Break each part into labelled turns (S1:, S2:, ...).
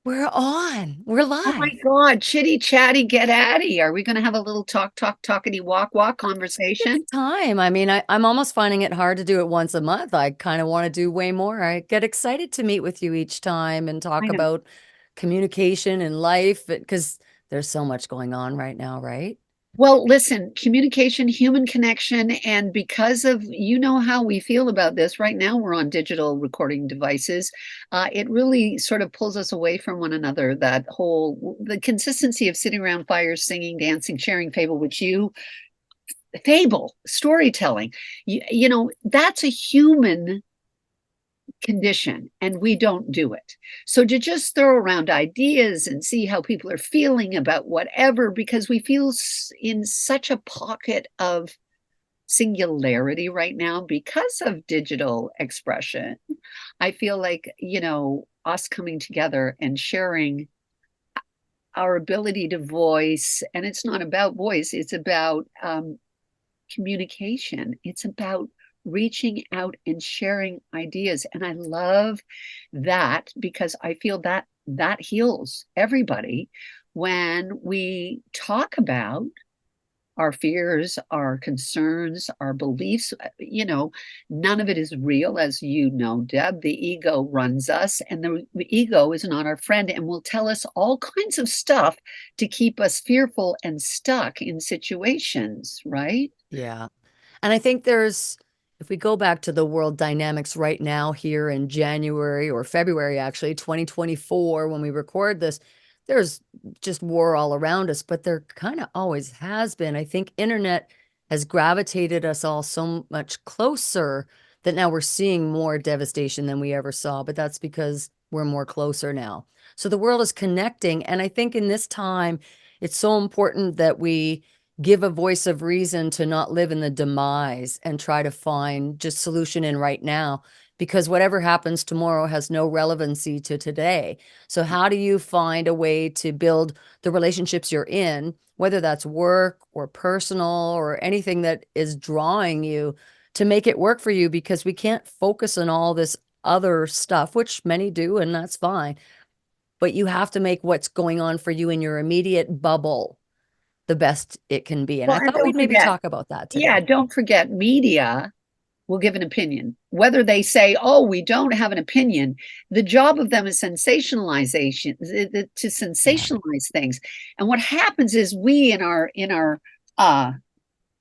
S1: We're on. We're
S2: Oh my
S1: live.
S2: God, chitty chatty, get atty. Are we going to have a little talkity walk
S1: It's
S2: conversation?
S1: time. I mean, I'm almost finding it hard to do it once a month. I kind of want to do way more. I get excited to meet with you each time and talk
S2: I know.
S1: about communication and life because there's so much going on right now, right?
S2: Well, listen, communication, human connection, and because of you know how we feel about this right now, we're on digital recording devices. It really sort of pulls us away from one another. That whole the consistency of sitting around fires, singing, dancing, sharing fable, which you fable storytelling. You know that's a human condition and we don't do it. So to just throw around ideas and see how people are feeling about whatever, because we feel in such a pocket of singularity right now because of digital expression. I feel like, us coming together and sharing our ability to voice, and it's not about voice, it's about communication. It's about reaching out and sharing ideas. And I love that because I feel that that heals everybody when we talk about our fears, our concerns, our beliefs. None of it is real, as you know, Deb. The ego runs us, and the ego is not our friend and will tell us all kinds of stuff to keep us fearful and stuck in situations, right?
S1: Yeah. And I think if we go back to the world dynamics right now here in January or February, actually, 2024, when we record this, there's just war all around us, but there kind of always has been. I think internet has gravitated us all so much closer that now we're seeing more devastation than we ever saw, but that's because we're more closer now. So the world is connecting. And I think in this time, it's so important that we give a voice of reason to not live in the demise and try to find just solution in right now because whatever happens tomorrow has no relevancy to today. So how do you find a way to build the relationships you're in, whether that's work or personal or anything that is drawing you to make it work for you, because we can't focus on all this other stuff, which many do, and that's fine. But you have to make what's going on for you in your immediate bubble the best it can be. And
S2: Well,
S1: I
S2: and
S1: thought
S2: don't
S1: we'd maybe
S2: forget,
S1: talk about that
S2: yeah,
S1: today.
S2: don't forget, media will give an opinion. Whether they say, oh, we don't have an opinion, the job of them is sensationalization, to
S1: Yeah.
S2: sensationalize things. And what happens is we in our uh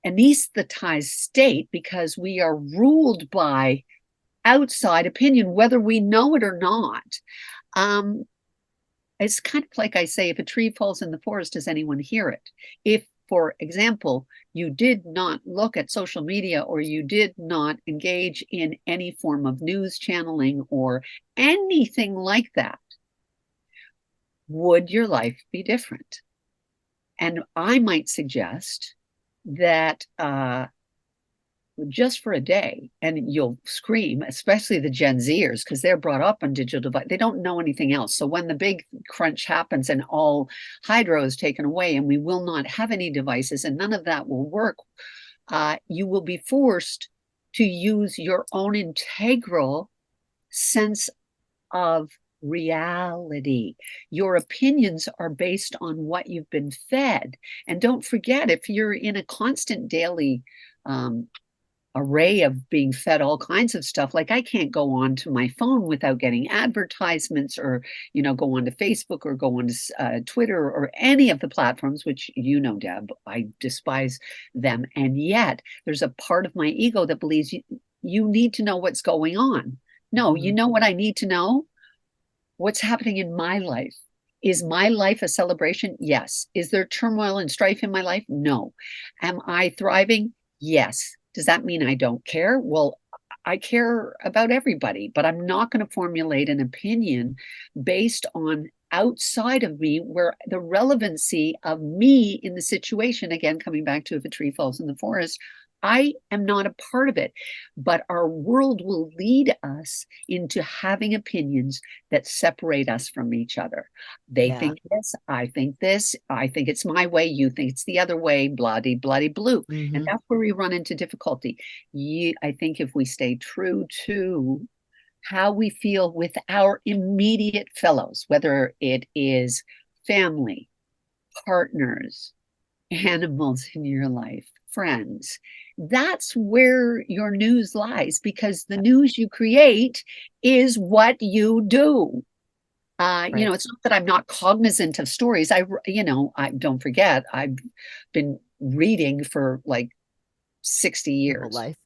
S2: anesthetized state, because we are ruled by outside opinion, whether we know it or not. Um, it's kind of like I say, if a tree falls in the forest, does anyone hear it? If, for example, you did not look at social media or you did not engage in any form of news channeling or anything like that, would your life be different? And I might suggest that just for a day, and you'll scream, especially the Gen Zers, because they're brought up on digital device. They don't know anything else. So when the big crunch happens and all hydro is taken away and we will not have any devices and none of that will work, you will be forced to use your own integral sense of reality. Your opinions are based on what you've been fed. And don't forget, if you're in a constant daily um, array of being fed all kinds of stuff. Like I can't go on to my phone without getting advertisements or, go on to Facebook or go on to Twitter or any of the platforms, which Deb, I despise them. And yet there's a part of my ego that believes you need to know what's going on. No, you
S1: Mhm.
S2: know what I need to know? What's happening in my life? Is my life a celebration? Yes. Is there turmoil and strife in my life? No. Am I thriving? Yes. Does that mean I don't care? Well, I care about everybody, but I'm not going to formulate an opinion based on outside of me where the relevancy of me in the situation, again, coming back to if a tree falls in the forest, I am not a part of it. But our world will lead us into having opinions that separate us from each other. They
S1: Yeah.
S2: think this, I think it's my way, you think it's the other way, bloody, bloody blue. And
S1: Hmm.
S2: that's where we run into difficulty. I think if we stay true to how we feel with our immediate fellows, whether it is family, partners, animals in your life, friends. That's where your news lies, because the news you create is what you do.
S1: Right.
S2: It's not that I'm not cognizant of stories. I don't forget, I've been reading for like 60
S1: Your whole
S2: years,
S1: life.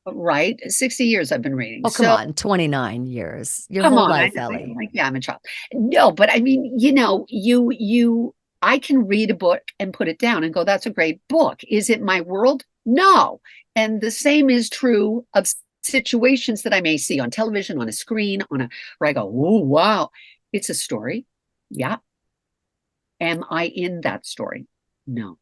S2: right? 60 years I've been reading.
S1: Oh, come
S2: So
S1: on, 29 years. Your
S2: come
S1: whole
S2: on,
S1: life,
S2: I'm
S1: Ellie.
S2: like, yeah, I'm a child. No, but I mean, I can read a book and put it down and go, that's a great book. Is it my world? No. And the same is true of situations that I may see on television, on a screen, where I go, oh, wow, it's a story. Yeah. Am I in that story? No.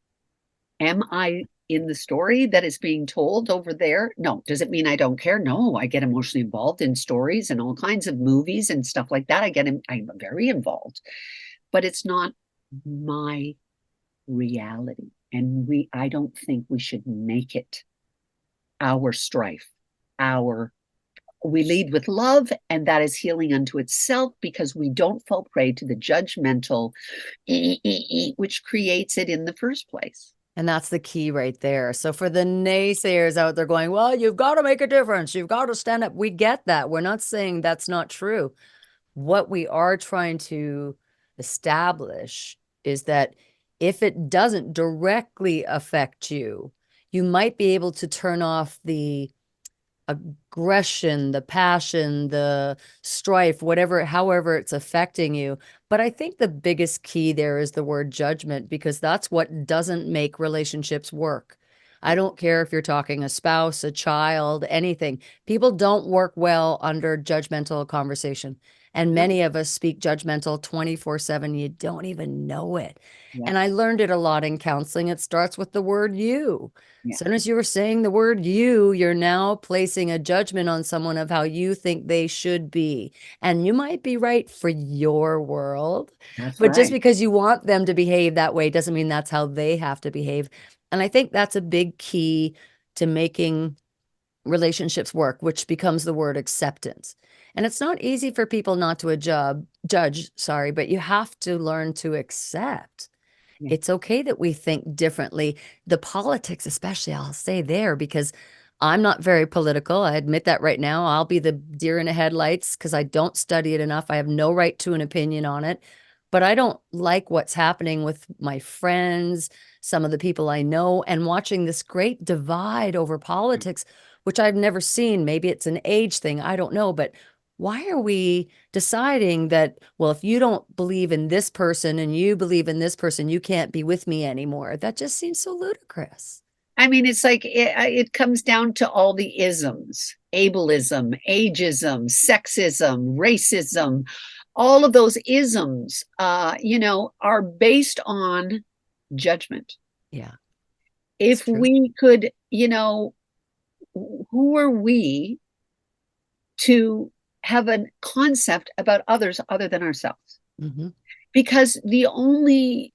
S2: Am I in the story that is being told over there? No. Does it mean I don't care? No, I get emotionally involved in stories and all kinds of movies and stuff like that. I'm very involved, but it's not my reality. And I don't think we should make it our strife, our we lead with love, and that is healing unto itself, because we don't fall prey to the judgmental, which creates it in the first place.
S1: And that's the key right there. So for the naysayers out there going, well, you've got to make a difference. You've got to stand up. We get that. We're not saying that's not true. What we are trying to establish is that if it doesn't directly affect you, you might be able to turn off the aggression, the passion, the strife, whatever, however it's affecting you. But I think the biggest key there is the word judgment, because that's what doesn't make relationships work. I
S2: Yeah,
S1: don't care if you're talking a spouse, a child, anything. People don't work well under judgmental conversation. And
S2: no,
S1: many of us speak judgmental 24/7. You don't even know it.
S2: yeah,
S1: And I learned it a lot in counseling. It starts with the word you.
S2: yeah,
S1: As soon as you were saying the word you, you're now placing a judgment on someone of how you think they should be. And you might be right for your world,
S2: that's
S1: but just
S2: right.
S1: because you want them to behave that way doesn't mean that's how they have to behave. And I think that's a big key to making relationships work, which becomes the word acceptance. And it's not easy for people not to judge, sorry, but you have to learn to accept
S2: Yeah,
S1: it's okay that we think differently. The politics, especially, I'll say there, because I'm not very political. I admit that right now. I'll be the deer in the headlights because I don't study it enough. I have no right to an opinion on it. But I don't like what's happening with my friends, some of the people I know, and watching this great divide over politics, which I've never seen. Maybe it's an age thing. I don't know. But why are we deciding that, well, if you don't believe in this person and you believe in this person, you can't be with me anymore? That just seems so ludicrous.
S2: I mean, it's like it comes down to all the isms: ableism, ageism, sexism, racism. All of those isms, are based on judgment.
S1: Yeah, it's
S2: If
S1: true.
S2: we could, who are we to have a concept about others other than ourselves?
S1: Hmm.
S2: Because the only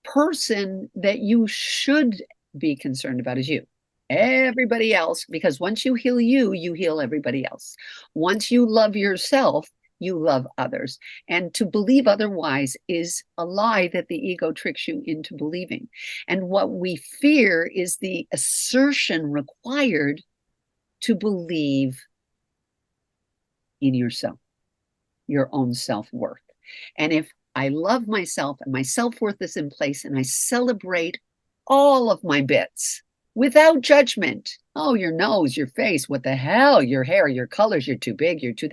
S2: person that you should be concerned about is you. Everybody else, because once you heal you, you heal everybody else. Once you love yourself, you love others. And to believe otherwise is a lie that the ego tricks you into believing. And what we fear is the assertion required to believe in yourself, your own self worth. And if I love myself and my self worth is in place and I celebrate all of my bits without judgment. Oh, your nose, your face, what the hell, your hair, your colors, you're too big, you're too,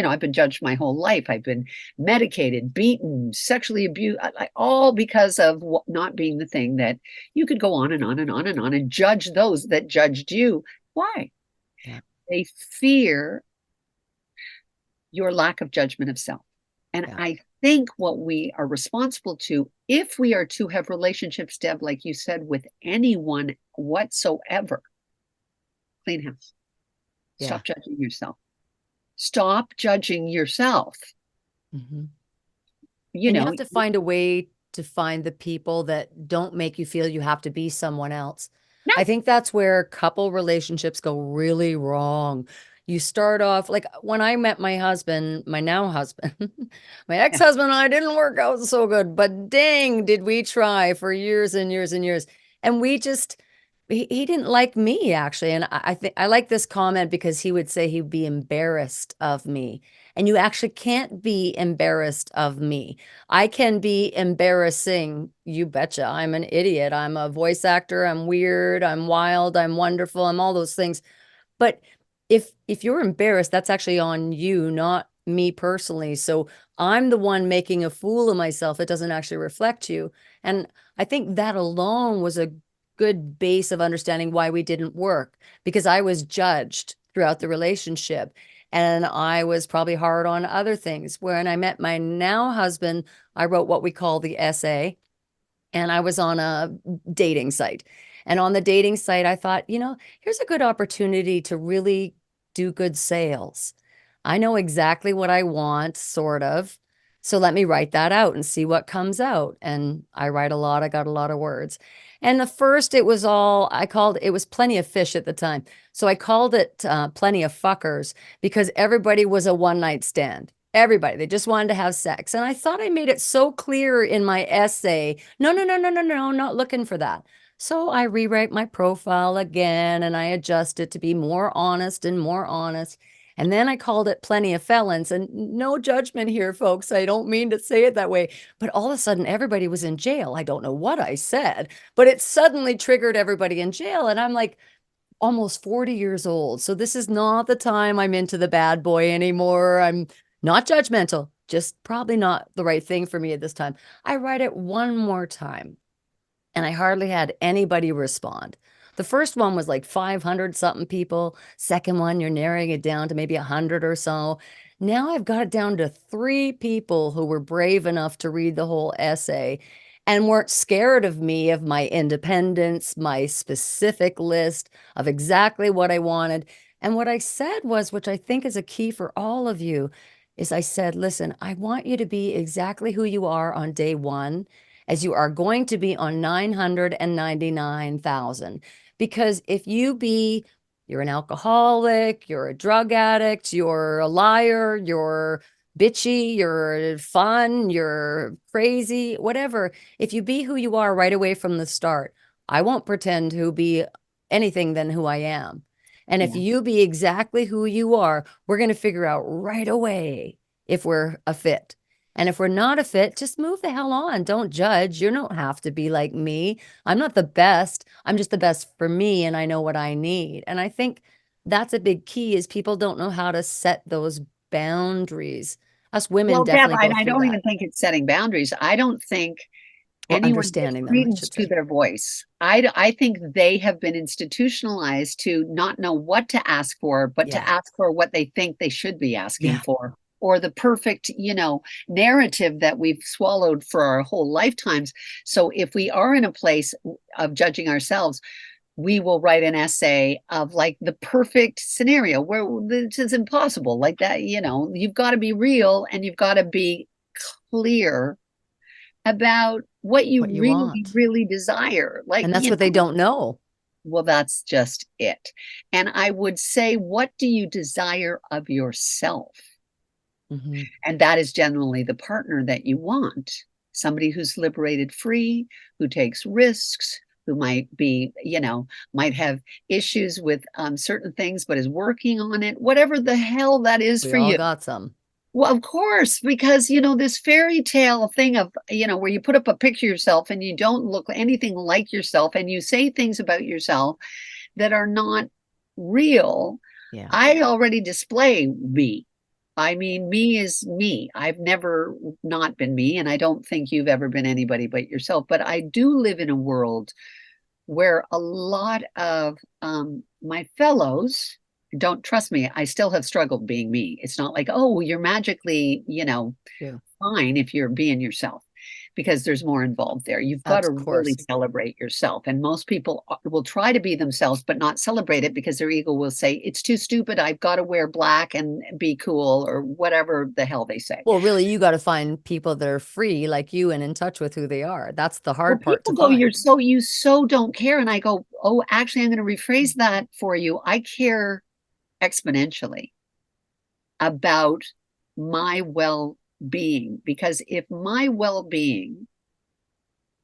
S2: I've been judged my whole life. I've been medicated, beaten, sexually abused, all because of not being the thing that you could go on and on and on and on and judge those that judged you. Why?
S1: Yeah.
S2: They fear your lack of judgment of self. And
S1: Yeah.
S2: I think what we are responsible to, if we are to have relationships, Deb, like you said, with anyone whatsoever, clean house.
S1: Yeah.
S2: Stop judging yourself. Stop judging yourself.
S1: Hmm.
S2: You
S1: And you
S2: know,
S1: have to find a way to find the people that don't make you feel you have to be someone else.
S2: no,
S1: I think that's where couple relationships go really wrong. You start off like when I met my husband, my now husband, my ex-husband and I didn't work out so good, but dang, did we try for years and years and years. And we just, he didn't like me actually. And I think I like this comment because he would say he'd be embarrassed of me. And you actually can't be embarrassed of me. I can be embarrassing. You betcha. I'm an idiot. I'm a voice actor. I'm weird. I'm wild. I'm wonderful. I'm all those things. But if you're embarrassed, that's actually on you, not me personally. So I'm the one making a fool of myself. It doesn't actually reflect you. And I think that alone was a good base of understanding why we didn't work, because I was judged throughout the relationship. And I was probably hard on other things. When I met my now husband, I wrote what we call the essay, and I was on a dating site. And on the dating site, I thought, here's a good opportunity to really do good sales. I know exactly what I want, sort of. So let me write that out and see what comes out. And I write a lot, I got a lot of words. And the first, it was all, I called, it was plenty of fish at the time. So I called it plenty of fuckers because everybody was a one night stand. Everybody, they just wanted to have sex. And I thought I made it so clear in my essay. No, no, no, no, no, no, not looking for that. So I rewrite my profile again and I adjust it to be more honest and more honest. And then I called it plenty of felons. And no judgment here, folks. I don't mean to say it that way. But all of a sudden, everybody was in jail. I don't know what I said, but it suddenly triggered everybody in jail. And I'm like, almost 40 years old. So this is not the time I'm into the bad boy anymore. I'm not judgmental, just probably not the right thing for me at this time. I write it one more time and I hardly had anybody respond. The first one was like 500 something people. Second one, you're narrowing it down to maybe 100 or so. Now I've got it down to 3 people who were brave enough to read the whole essay and weren't scared of me, of my independence, my specific list of exactly what I wanted. And what I said was, which I think is a key for all of you, is I said, listen, I want you to be exactly who you are on day one as you are going to be on 999,000. Because if you're an alcoholic, you're a drug addict, you're a liar, you're bitchy, you're fun, you're crazy, whatever. If you be who you are right away from the start, I won't pretend to be anything than who I am. And if
S2: Yeah.
S1: you be exactly who you are, we're going to figure out right away if we're a fit. And if we're not a fit, just move the hell on. Don't judge. You don't have to be like me. I'm not the best. I'm just the best for me and I know what I need. And I think that's a big key is people don't know how to set those boundaries. Us women
S2: Well, Deb,
S1: definitely
S2: I,
S1: go
S2: I
S1: through
S2: don't
S1: that,
S2: even think it's setting boundaries. I don't think
S1: or
S2: anyone gives
S1: understanding them, I
S2: credence
S1: should
S2: to
S1: say.
S2: their voice. I think they have been institutionalized to not know what to ask for, but to
S1: Yeah.
S2: ask for what they think they should be asking
S1: Yeah.
S2: for, or the perfect, narrative that we've swallowed for our whole lifetimes. So if we are in a place of judging ourselves, we will write an essay of like the perfect scenario where this is impossible, like that. You've got to be real and you've got to be clear about what you
S1: What you
S2: really,
S1: want.
S2: really desire. Like,
S1: And that's what they don't know.
S2: well, that's just it. And I would say, what do you desire of yourself?
S1: Mhm.
S2: And that is generally the partner that you want, somebody who's liberated free, who takes risks, who might be, might have issues with certain things, but is working on it, whatever the hell that is
S1: We
S2: for
S1: all
S2: you.
S1: got some.
S2: Well, of course, because this fairy tale thing of, where you put up a picture of yourself and you don't look anything like yourself and you say things about yourself that are not real.
S1: Yeah.
S2: I already display me. I mean, me is me. I've never not been me, and I don't think you've ever been anybody but yourself. But I do live in a world where a lot of my fellows don't trust me. I still have struggled being me. It's not like, oh, you're magically,
S1: Yeah.
S2: fine if you're being yourself, because there's more involved there. You've got
S1: Of
S2: to really
S1: course.
S2: celebrate yourself. And most people will try to be themselves, but not celebrate it because their ego will say, it's too stupid. I've got to wear black and be cool, or whatever the hell they say.
S1: Well, really, you got to find people that are free like you and in touch with who they are. That's the
S2: Well,
S1: hard part to
S2: people go,
S1: find.
S2: you so don't care. And I go, oh, actually, I'm going to rephrase that for you. I care exponentially about my well-being. Because if my well-being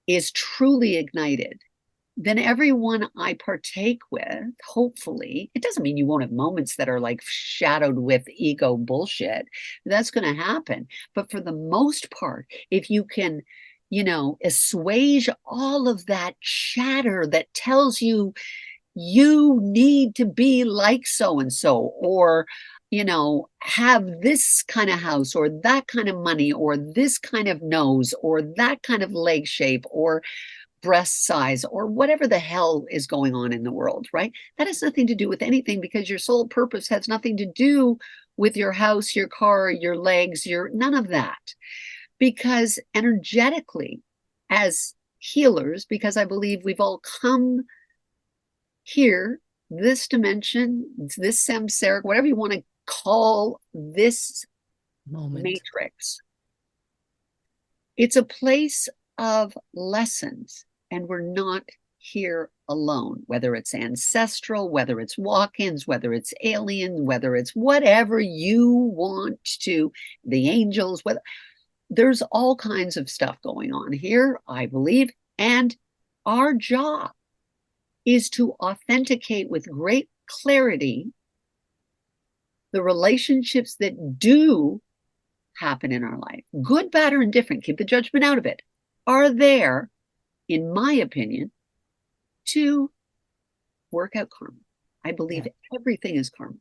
S2: is truly ignited, then everyone I partake with, hopefully, it doesn't mean you won't have moments that are like shadowed with ego bullshit. That's going to happen. But for the most part, if you can, assuage all of that chatter that tells you you need to be like so and so, or have this kind of house, or that kind of money, or this kind of nose, or that kind of leg shape, or breast size, or whatever the hell is going on in the world, right? That has nothing to do with anything, because your sole purpose has nothing to do with your house, your car, your legs, none of that. Because energetically, as healers, because I believe we've all come here, this dimension, this samsaric, whatever you want to call this
S1: Moment.
S2: matrix, it's a place of lessons, and we're not here alone, whether it's ancestral, whether it's walk-ins, whether it's alien, whether it's whatever you want to, the angels, whether there's all kinds of stuff going on here, I believe. And our job is to authenticate with great clarity the relationships that do happen in our life, good, bad, or indifferent, keep the judgment out of it, are there, in my opinion, to work out karma. I believe everything is karma.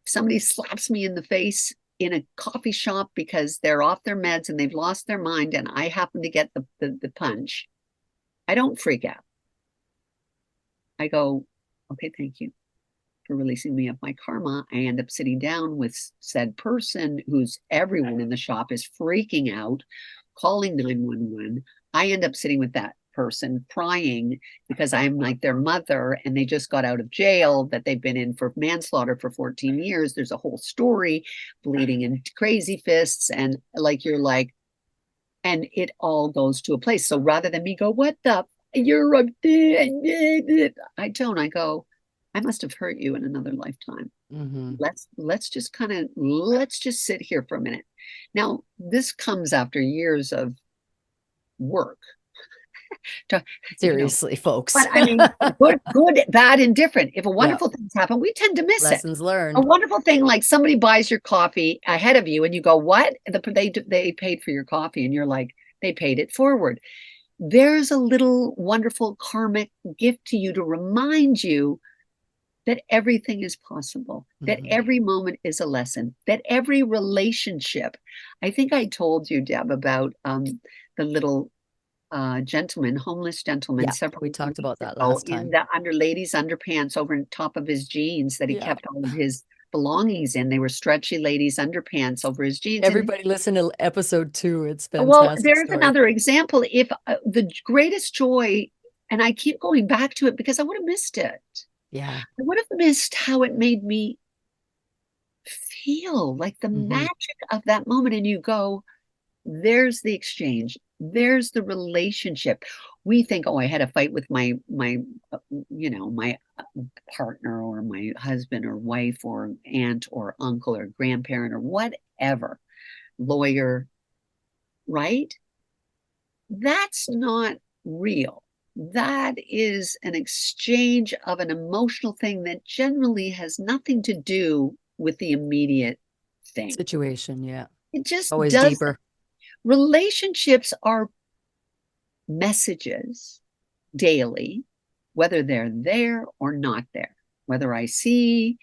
S2: If somebody slaps me in the face in a coffee shop because they're off their meds and they've lost their mind, and I happen to get the punch, I don't freak out. I go, okay, thank you for releasing me of my karma. I end up sitting down with said person, who's everyone in the shop is freaking out, calling 911. I end up sitting with that person crying because I'm like their mother, and they just got out of jail that they've been in for manslaughter for 14 years. There's a whole story, bleeding in crazy fists, and and it all goes to a place. So rather than me go, what the, you're a, I don't, I go, I must have hurt you in another lifetime.
S1: Mm-hmm.
S2: Let's just sit here for a minute. Now, this comes after years of work. To,
S1: Seriously, folks.
S2: but I mean, good, bad, indifferent. If a
S1: Yeah.
S2: wonderful things happen, we tend to miss it.
S1: Lessons
S2: A
S1: learned.
S2: wonderful thing, like somebody buys your coffee ahead of you, and you go, "What?" They paid for your coffee, and you're like, "They paid it forward." There's a little wonderful karmic gift to you to remind you that everything is possible, that every moment is a lesson, that every relationship. I think I told you, Deb, about the little gentleman, homeless gentleman,
S1: Yeah,
S2: several
S1: we talked
S2: weeks
S1: about that
S2: ago,
S1: last
S2: in
S1: time.
S2: the ladies' underpants over on top of his jeans that he
S1: Yeah.
S2: kept all of his belongings in. They were stretchy ladies' underpants over his jeans. And
S1: Everybody listen to episode 2. It's
S2: well,
S1: fantastic
S2: there's
S1: story.
S2: another example. If the greatest joy, and I keep going back to it because I would have missed it.
S1: Yeah.
S2: I would have missed how it made me feel, like the magic of that moment. And you go, there's the exchange, there's the relationship. We think, oh, I had a fight with my partner, or my husband or wife or aunt or uncle or grandparent or whatever, lawyer, right? That's not real. That is an exchange of an emotional thing that generally has nothing to do with the immediate thing.
S1: Situation, yeah.
S2: It just
S1: Always
S2: does.
S1: deeper.
S2: Relationships are messages daily, whether they're there or not there. Whether I see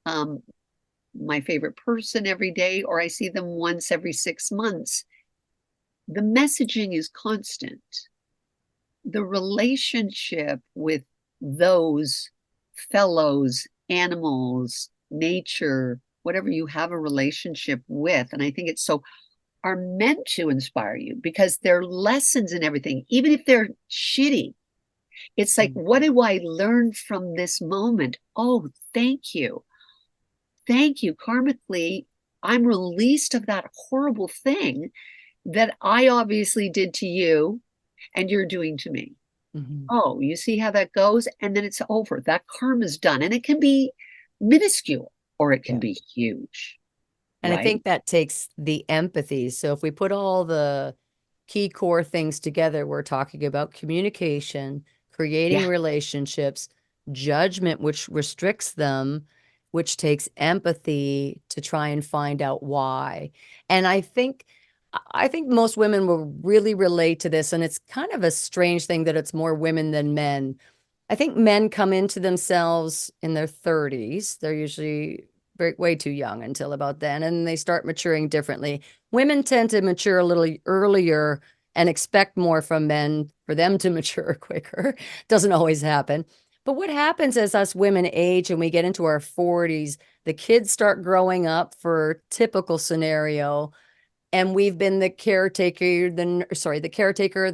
S2: my favorite person every day, or I see them once every 6 months, the messaging is constant. The relationship with those fellows, animals, nature, whatever you have a relationship with, and I think it's so, are meant to inspire you, because they're lessons in everything, even if they're shitty. It's like, what do I learn from this moment? Oh, thank you. Thank you. Karmically, I'm released of that horrible thing that I obviously did to you and you're doing to me. Oh, you see how that goes? And then it's over. That karma is done. And it can be minuscule. or it can
S1: Yeah.
S2: be huge,
S1: And I
S2: right?
S1: think that takes the empathy. So if we put all the key core things together, we're talking about communication, creating
S2: Yeah,
S1: relationships, judgment, which restricts them, which takes empathy to try and find out why. And I think most women will really relate to this, and it's kind of a strange thing that it's more women than men. I think men come into themselves in their 30s. They're usually way too young until about then, and they start maturing differently. Women tend to mature a little earlier and expect more from men for them to mature quicker. Doesn't always happen. But what happens as us women age and we get into our 40s, the kids start growing up for typical scenario, and we've been the caretaker, the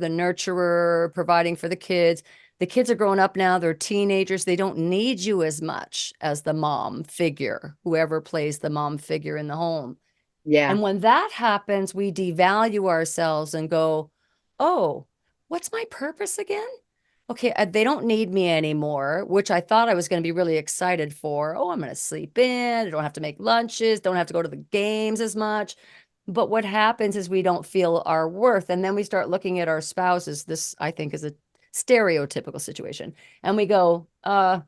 S1: nurturer, providing for the kids. The kids are growing up now, they're teenagers, they don't need you as much as the mom figure, whoever plays the mom figure in the home.
S2: yeah,
S1: And when that happens, we devalue ourselves and go, oh, what's my purpose again? Okay, they don't need me anymore, which I thought I was going to be really excited for. Oh, I'm going to sleep in. I don't have to make lunches, don't have to go to the games as much. But what happens is we don't feel our worth. And then we start looking at our spouses. This, I think, is a stereotypical situation. And we go, I'm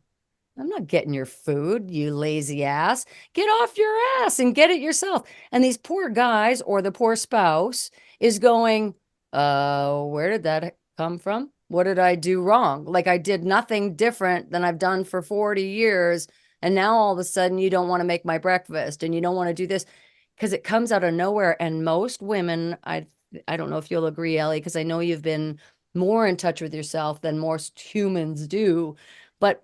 S1: not getting your food, you lazy ass. Get off your ass and get it yourself. And these poor guys or the poor spouse is going, where did that come from? What did I do wrong? Like I did nothing different than I've done for 40 years. And now all of a sudden you don't want to make my breakfast and you don't want to do this because it comes out of nowhere. And most women, I don't know if you'll agree, Ellie, because I know you've been more in touch with yourself than most humans do. But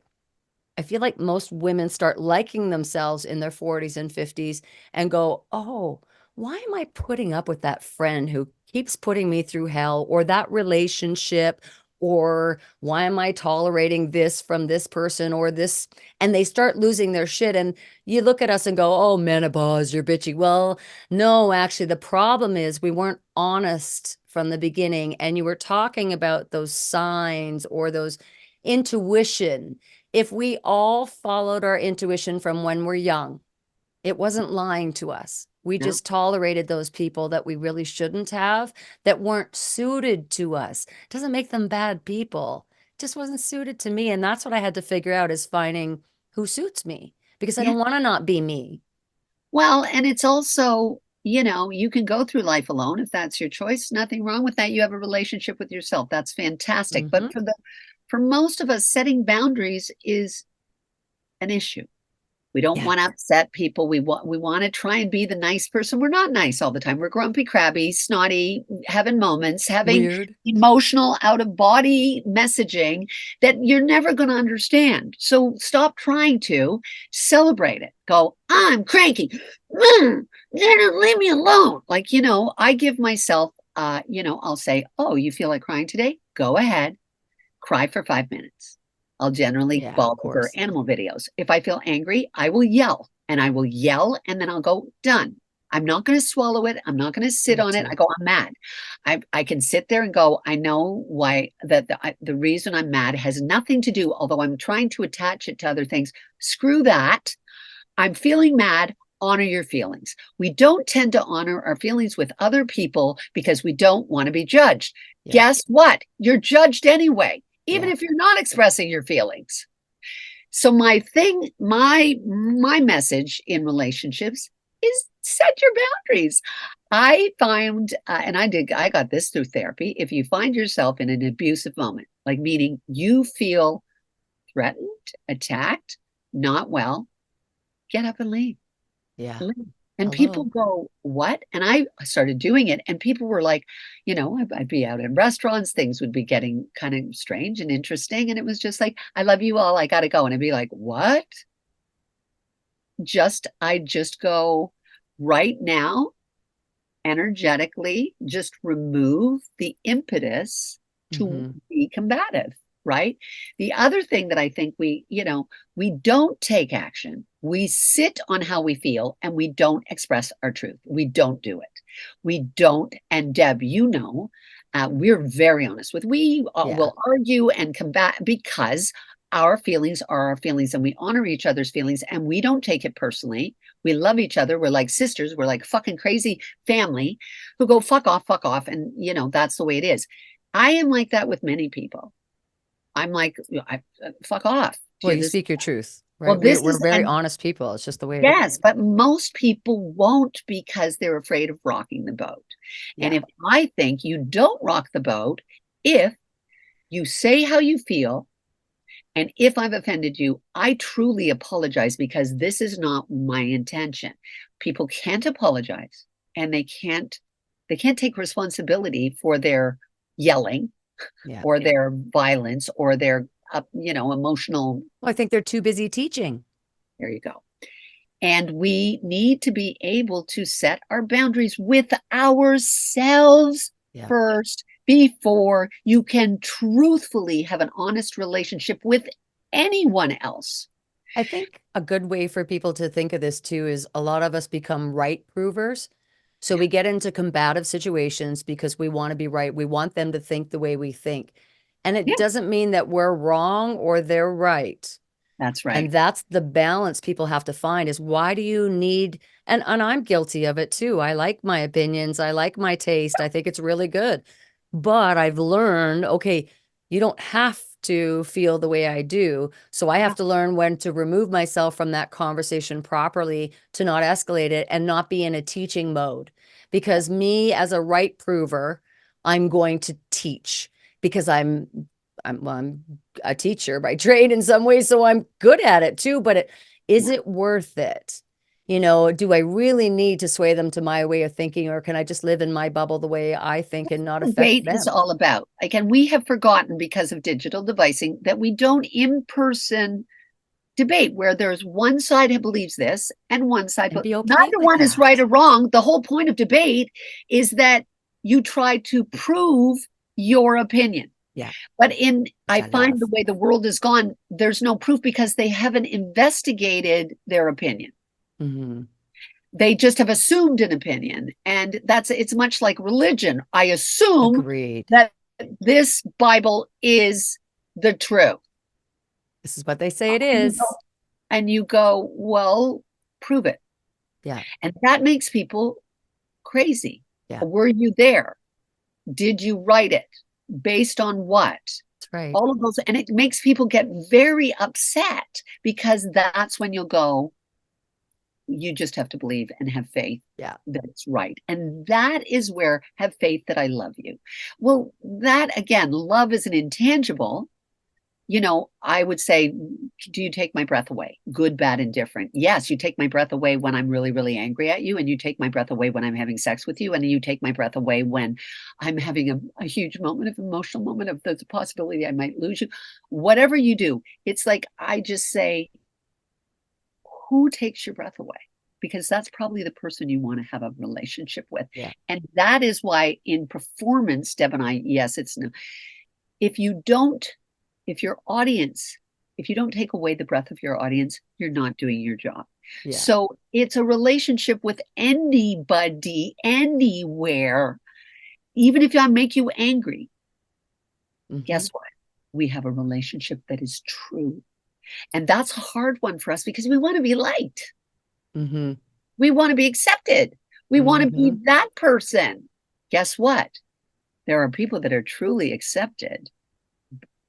S1: I feel like most women start liking themselves in their 40s and 50s and go, oh, why am I putting up with that friend who keeps putting me through hell or that relationship? Or why am I tolerating this from this person or this? And they start losing their shit. And you look at us and go, oh, menopause, you're bitchy. Well, no, actually, the problem is we weren't honest from the beginning. And you were talking about those signs or those intuition. If we all followed our intuition from when we're young, it wasn't lying to us. We
S2: no,
S1: just tolerated those people that we really shouldn't have, that weren't suited to us. Doesn't make them bad people. Just wasn't suited to me. And that's what I had to figure out is finding who suits me because I
S2: yeah.
S1: don't want to not be me.
S2: Well, and it's also, you can go through life alone if that's your choice. Nothing wrong with that. You have a relationship with yourself. That's fantastic. But
S1: Hmm.
S2: for most of us, setting boundaries is an issue. We don't
S1: Yeah.
S2: want to upset people. We want to try and be the nice person. We're not nice all the time. We're grumpy, crabby, snotty, having moments, having
S1: Weird.
S2: emotional out of body messaging that you're never going to understand. So stop trying to celebrate it. Go, I'm cranky. Leave me alone. Like, I give myself I'll say, "Oh, you feel like crying today? Go ahead. Cry for 5 minutes." I'll generally
S1: Yeah, of
S2: bawl over
S1: course.
S2: animal videos. If I feel angry, I will yell and I will yell and then I'll go, done. I'm not going to swallow it. I'm not going to sit
S1: Me
S2: on it. I
S1: too.
S2: go, I'm mad. I can sit there and go, I know why that the reason I'm mad has nothing to do, although I'm trying to attach it to other things. Screw that. I'm feeling mad. Honor your feelings. We don't tend to honor our feelings with other people because we don't want to be judged.
S1: Yeah.
S2: Guess what? You're judged anyway, even
S1: Yeah.
S2: if you're not expressing your feelings. So my message in relationships is set your boundaries. I find, and I got this through therapy. If you find yourself in an abusive moment, like meaning you feel threatened, attacked, not well, get up and leave.
S1: Yeah.
S2: And people
S1: Hello.
S2: go, what? And I started doing it. And people were like, I'd be out in restaurants, things would be getting kind of strange and interesting. And it was just like, I love you all. I got to go. And I'd be like, what? I just go right now, energetically, just remove the impetus to
S1: Hmm.
S2: be combative. Right. The other thing that I think we don't take action. We sit on how we feel and we don't express our truth. We don't do it. We don't. And Deb, we're very honest we
S1: Yeah.
S2: will argue and combat because our feelings are our feelings and we honor each other's feelings and we don't take it personally. We love each other. We're like sisters. We're like fucking crazy family who go fuck off, fuck off. And, that's the way it is. I am like that with many people. I'm like, fuck off.
S1: Well, you
S2: This,
S1: speak your truth,
S2: well,
S1: right?
S2: this
S1: We're
S2: is,
S1: very
S2: and
S1: honest people. It's just the way it is.
S2: yes, but most people won't because they're afraid of rocking the boat. And
S1: Yeah.
S2: if I think you don't rock the boat, if you say how you feel, and if I've offended you, I truly apologize because this is not my intention. People can't apologize and they can't take responsibility for their yelling
S1: Yeah.
S2: or their violence or their emotional.
S1: Well, I think they're too busy teaching.
S2: There you go. And we need to be able to set our boundaries with ourselves
S1: Yeah.
S2: first before you can truthfully have an honest relationship with anyone else.
S1: I think a good way for people to think of this too is a lot of us become right provers. So
S2: Yeah.
S1: we get into combative situations because we want to be right. We want them to think the way we think. And it
S2: Yeah,
S1: doesn't mean that we're wrong or they're right.
S2: that's
S1: And
S2: right.
S1: that's the balance people have to find is why do you need, and I'm guilty of it too. I like my opinions. I like my taste. I think it's really good. But I've learned, okay, you don't have to feel the way I do. So I
S2: Yeah.
S1: have to learn when to remove myself from that conversation properly to not escalate it and not be in a teaching mode. Because me as a right prover, I'm going to teach because I'm a teacher by trade in some ways, so I'm good at it too. But is
S2: Yeah.
S1: it worth it? Do I really need to sway them to my way of thinking, or can I just live in my bubble the way I think and not affect
S2: Debate is
S1: them?
S2: all about. Again, we have forgotten because of digital devising that we don't in person debate where there's one side who believes this and one side,
S1: And
S2: but
S1: be okay
S2: neither
S1: with
S2: one is
S1: that.
S2: right or wrong. The whole point of debate is that you try to prove your opinion.
S1: Yeah, which
S2: I
S1: I
S2: find
S1: love.
S2: the way the world has gone, there's no proof because they haven't investigated their opinion.
S1: Hmm.
S2: They just have assumed an opinion. And it's much like religion. I assume
S1: Agreed.
S2: that this Bible is the truth.
S1: This is what they say it
S2: And you go,
S1: is.
S2: well, prove it.
S1: Yeah,
S2: And that makes people crazy.
S1: yeah,
S2: Were you there? Did you write it? Based on what?
S1: that's right.
S2: All of those. And it makes people get very upset because that's when you'll go, you just have to believe and have faith
S1: Yeah.
S2: that it's right. And that is where have faith that I love you. Well, that again, love is an intangible. I would say, do you take my breath away? Good, bad, indifferent. Yes, you take my breath away when I'm really, really angry at you, and you take my breath away when I'm having sex with you, and you take my breath away when I'm having a huge moment of emotional moment of there's a possibility I might lose you. Whatever you do, it's like I just say, who takes your breath away? Because that's probably the person you want to have a relationship with.
S1: Yeah.
S2: And that is why in performance, Deb and I, yes, it's no. If you don't if your audience, if you don't take away the breath of your audience, you're not doing your job.
S1: Yeah.
S2: So it's a relationship with anybody, anywhere. Even if I make you angry,
S1: Hmm.
S2: guess what? We have a relationship that is true. And that's a hard one for us because we want to be liked.
S1: Hmm.
S2: We want to be accepted. We want to be
S1: Hmm.
S2: that person. Guess what? There are people that are truly accepted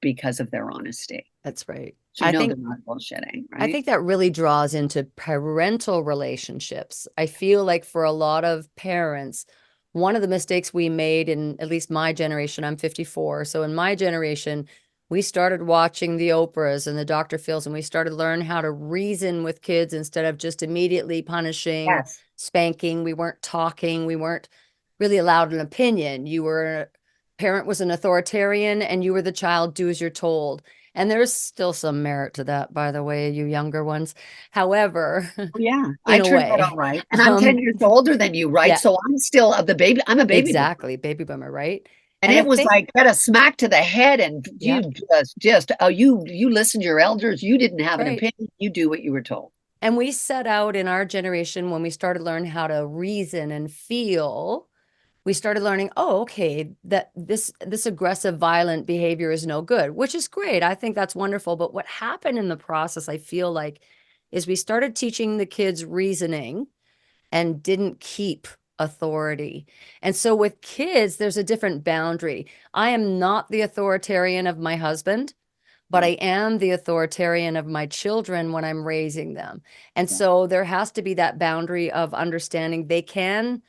S2: because of their honesty.
S1: That's right.
S2: So
S1: I
S2: they're
S1: think
S2: not bullshitting,
S1: I
S2: right?
S1: think that really draws into parental relationships. I feel like for a lot of parents, one of the mistakes we made in at least my generation, I'm 54. So in my generation, we started watching the Oprahs and the Dr. Phils, and we started learning how to reason with kids instead of just immediately punishing,
S2: Yes.
S1: spanking. We weren't talking. We weren't really allowed an opinion. Parent was an authoritarian, and you were the child, do as you're told. And there's still some merit to that, by the way, you younger ones. However,
S2: Oh, yeah, I
S1: in a
S2: turned out
S1: way.
S2: all right. And I'm 10
S1: Um,
S2: years older than you, right?
S1: yeah,
S2: So I'm still of the baby. I'm a baby boomer.
S1: exactly. Baby boomer, right?
S2: And
S1: And I
S2: it was
S1: think,
S2: like get a smack to the head and
S1: yeah,
S2: you just oh you listen to your elders, you didn't have an
S1: right.
S2: opinion, you do what you were told.
S1: And we set out in our generation when we started learning how to reason and feel. we started learning, oh, okay, that this aggressive, violent behavior is no good, which is great. I think that's wonderful. But what happened in the process, I feel like, is we started teaching the kids reasoning and didn't keep authority. And so with kids, there's a different boundary. I am not the authoritarian of my husband, but I
S2: No.
S1: am the authoritarian of my children when I'm raising them. And
S2: Yeah.
S1: so there has to be that boundary of understanding they can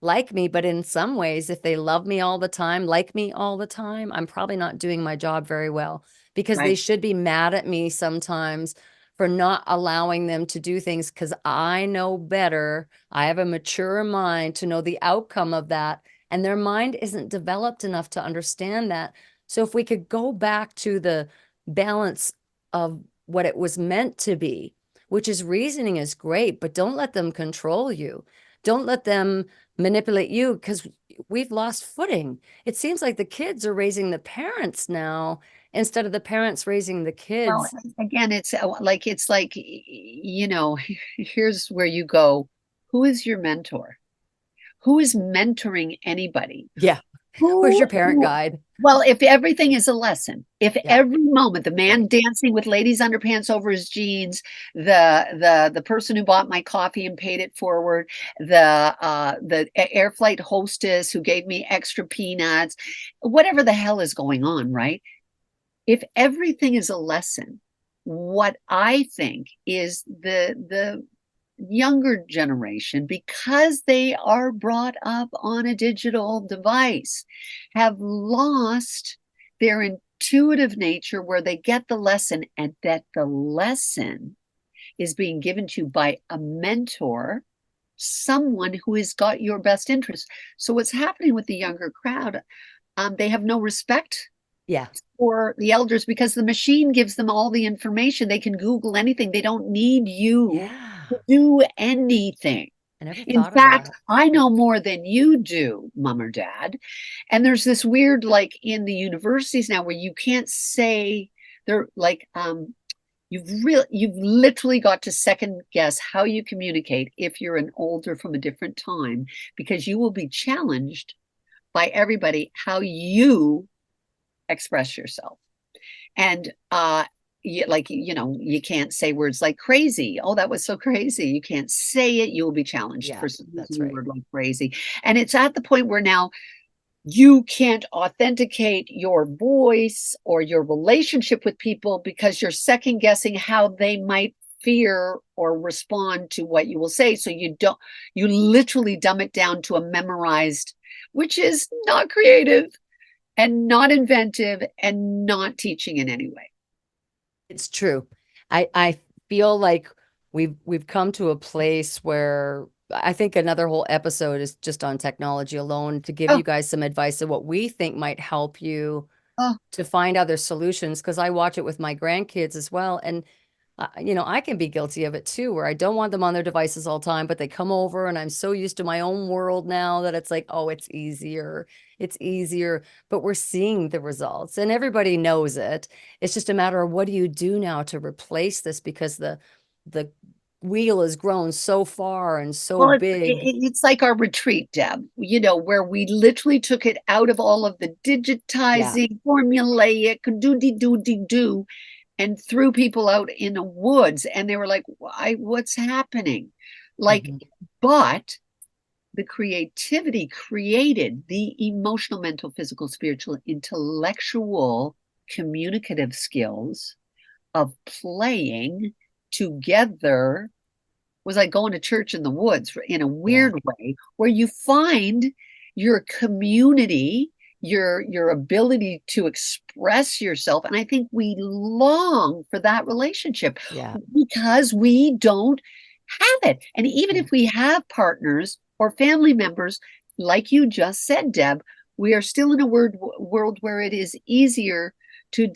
S1: like me, but in some ways, if they love me all the time, like me all the time, I'm probably not doing my job very well because they
S2: Right.
S1: should be mad at me sometimes for not allowing them to do things because I know better. I have a mature mind to know the outcome of that. And their mind isn't developed enough to understand that. So if we could go back to the balance of what it was meant to be, which is reasoning is great, but don't let them control you. Don't let them manipulate you because we've lost footing. It seems like the kids are raising the parents now instead of the parents raising the
S2: Well,
S1: kids.
S2: again, it's like, here's where you go. Who is your mentor? Who is mentoring anybody?
S1: Yeah. Where's
S2: Who,
S1: your parent
S2: who
S1: guide?
S2: well, if everything is a lesson, if
S1: Yeah.
S2: every moment the man
S1: Right.
S2: dancing with ladies' underpants over his jeans, the person who bought my coffee and paid it forward, the air flight hostess who gave me extra peanuts, whatever the hell is going on, right? If everything is a lesson, what I think is the younger generation, because they are brought up on a digital device, have lost their intuitive nature where they get the lesson, and that the lesson is being given to you by a mentor, someone who has got your best interest. So what's happening with the younger crowd, they have no respect
S1: Yeah.
S2: for the elders because the machine gives them all the information. They can Google anything. They don't need you
S1: Yeah.
S2: to do anything.
S1: I never
S2: In
S1: thought of
S2: fact,
S1: that.
S2: I know more than you do, mom or dad. And there's this weird, like in the universities now, where you can't say they're like, you've literally got to second guess how you communicate if you're an older from a different time, because you will be challenged by everybody how you express yourself. And you can't say words like crazy. Oh, that was so crazy. You can't say it. You'll be challenged
S1: Yeah,
S2: for
S1: that's
S2: using a
S1: right.
S2: word like crazy. And it's at the point where now you can't authenticate your voice or your relationship with people because you're second guessing how they might fear or respond to what you will say. So you literally dumb it down to a memorized, which is not creative and not inventive and not teaching in any way.
S1: It's true. I feel like we've come to a place where I think another whole episode is just on technology alone to give
S2: Oh,
S1: you guys some advice of what we think might help you
S2: oh,
S1: to find other solutions because I watch it with my grandkids as well. And, I can be guilty of it too, where I don't want them on their devices all the time, but they come over and I'm so used to my own world now that it's like, oh, it's easier. It's easier. But we're seeing the results and everybody knows it. It's just a matter of what do you do now to replace this because the wheel has grown so far and so
S2: well,
S1: big.
S2: it's like our retreat, Deb, where we literally took it out of all of the
S1: Yeah.
S2: digitizing, formulaic, do, and threw people out in the woods. And they were like, what's happening? Like,
S1: Mhm.
S2: but the creativity created the emotional, mental, physical, spiritual, intellectual, communicative skills of playing together. Was like going to church in the woods in a
S1: Yeah.
S2: weird way, where you find your community, your ability to express yourself. And I think we long for that relationship
S1: Yeah.
S2: because we don't have it. And even
S1: Yeah.
S2: if we have partners or family members, like you just said, Deb, we are still in a world where it is easier to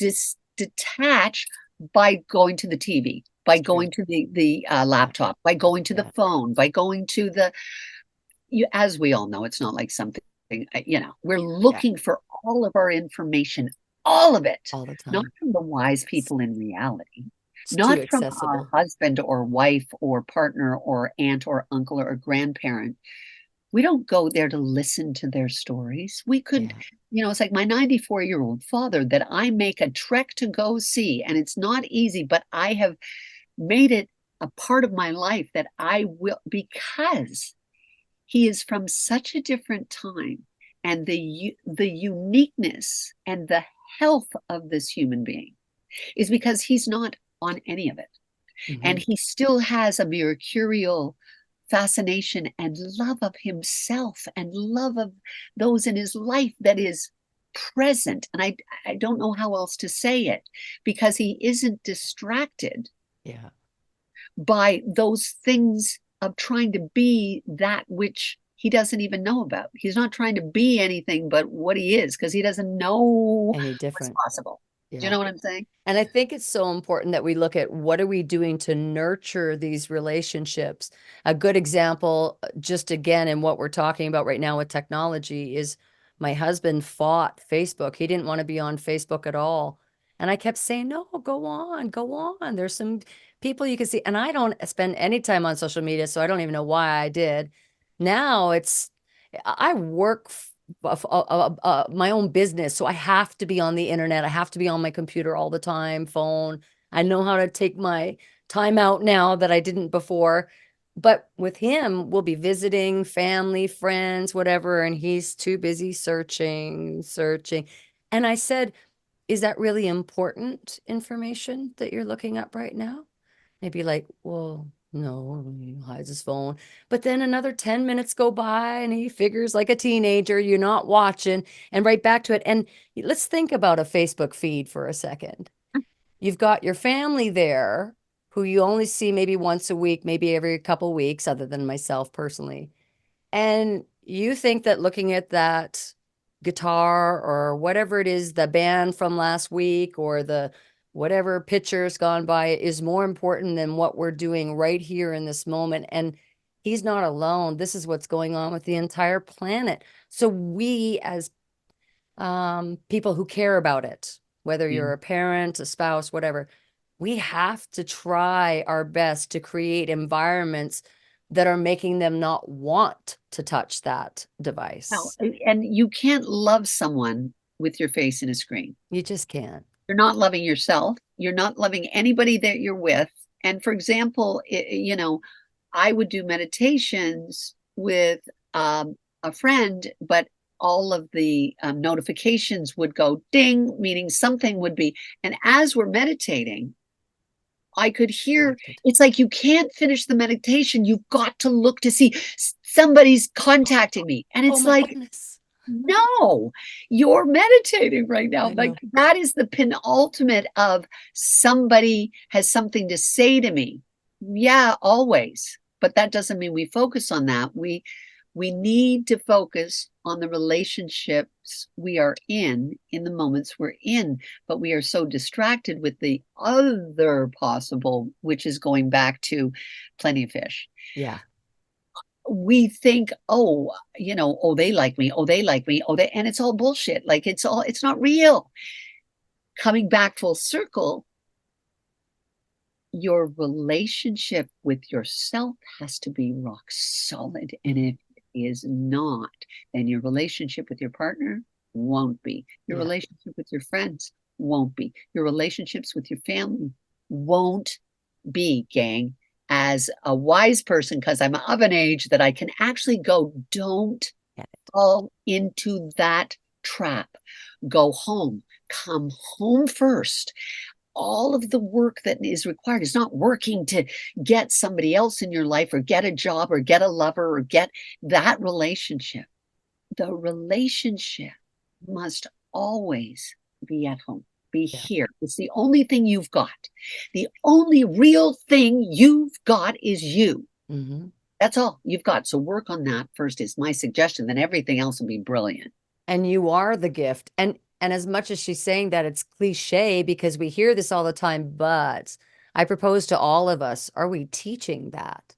S2: detach by going to the TV, by
S1: It's true.
S2: going to the
S1: Yeah.
S2: laptop, by going to the
S1: Yeah.
S2: phone, by going to as we all know, it's not like something, we're
S1: Yeah.
S2: looking for all of our information, all of it,
S1: All the
S2: not
S1: time.
S2: from the wise
S1: It's,
S2: people in reality,
S1: it's too
S2: not from our
S1: accessible.
S2: husband or wife or partner or aunt or uncle or grandparent. We don't go there to listen to their stories. We could,
S1: Yeah.
S2: it's like my 94-year-old father that I make a trek to go see, and it's not easy, but I have made it a part of my life that I will, because he is from such a different time, and the uniqueness and the health of this human being is because he's not on any of it. And
S1: Hmm.
S2: he still has a mercurial fascination and love of himself and love of those in his life that is present. And I don't know how else to say it, because he isn't distracted
S1: Yeah.
S2: by those things of trying to be that which he doesn't even know about. He's not trying to be anything but what he is, because he doesn't know
S1: Any
S2: what's
S1: different.
S2: possible. Do you
S1: Yeah.
S2: know what I'm saying?
S1: And I think it's so important that we look at what are we doing to nurture these relationships. A good example, just again, in what we're talking about right now with technology, is my husband fought Facebook. He didn't want to be on Facebook at all. And I kept saying, no, go on, go on. There's some people you can see. And I don't spend any time on social media, so I don't even know why I did. Now I work my own business. So I have to be on the internet. I have to be on my computer all the time, phone. I know how to take my time out now that I didn't before. But with him, we'll be visiting family, friends, whatever, and he's too busy searching, searching. And I said, is that really important information that you're looking up right now? They'd be like, well, no, he hides his phone. But then another 10 minutes go by and he figures like a teenager, you're not watching, and right back to it. And let's think about a Facebook feed for a second. You've got your family there who you only see maybe once a week, maybe every couple weeks, other than myself personally. And you think that looking at that guitar or whatever it is, the band from last week or the whatever picture's gone by is more important than what we're doing right here in this moment. And he's not alone. This is what's going on with the entire planet. So we as people who care about it, whether
S2: Yeah.
S1: you're a parent, a spouse, whatever, we have to try our best to create environments that are making them not want to touch that
S2: Well,
S1: device.
S2: and you can't love someone with your face in a screen.
S1: You just can't.
S2: You're not loving yourself. You're not loving anybody that you're with. And for example, I would do meditations with a friend, but all of the notifications would go ding, meaning something would be. And as we're meditating, I could hear
S1: Distracted.
S2: it's like you can't finish the meditation. You've got to look to see somebody's contacting me. And
S1: Oh
S2: it's
S1: my
S2: like,
S1: goodness.
S2: no, you're meditating right now.
S1: I
S2: Like
S1: know.
S2: that is the penultimate of somebody has something to say to me. Yeah, always. But that doesn't mean we focus on that. We need to focus on the relationships we are in the moments we're in, but we are so distracted with the other possible, which is going back to plenty of fish.
S1: Yeah.
S2: We think, oh, oh, they like me, oh, they like me, oh, and it's all bullshit. Like it's not real. Coming back full circle, your relationship with yourself has to be rock solid. And if it is not, then your relationship with your partner won't be. Your
S1: Yeah.
S2: relationship with your friends won't be. Your relationships with your family won't be, gang. As a wise person, because I'm of an age that I can actually go, don't
S1: Get it.
S2: fall into that trap. Go home, come home first. All of the work that is required is not working to get somebody else in your life or get a job or get a lover or get that relationship. The relationship must always be at home, be
S1: Yeah.
S2: here. It's the only thing you've got. The only real thing you've got is you.
S1: Hmm.
S2: That's all you've got. So work on that first, is my suggestion. Then everything else will be brilliant.
S1: And you are the gift. And as much as she's saying that, it's cliche because we hear this all the time, but I propose to all of us, are we teaching that?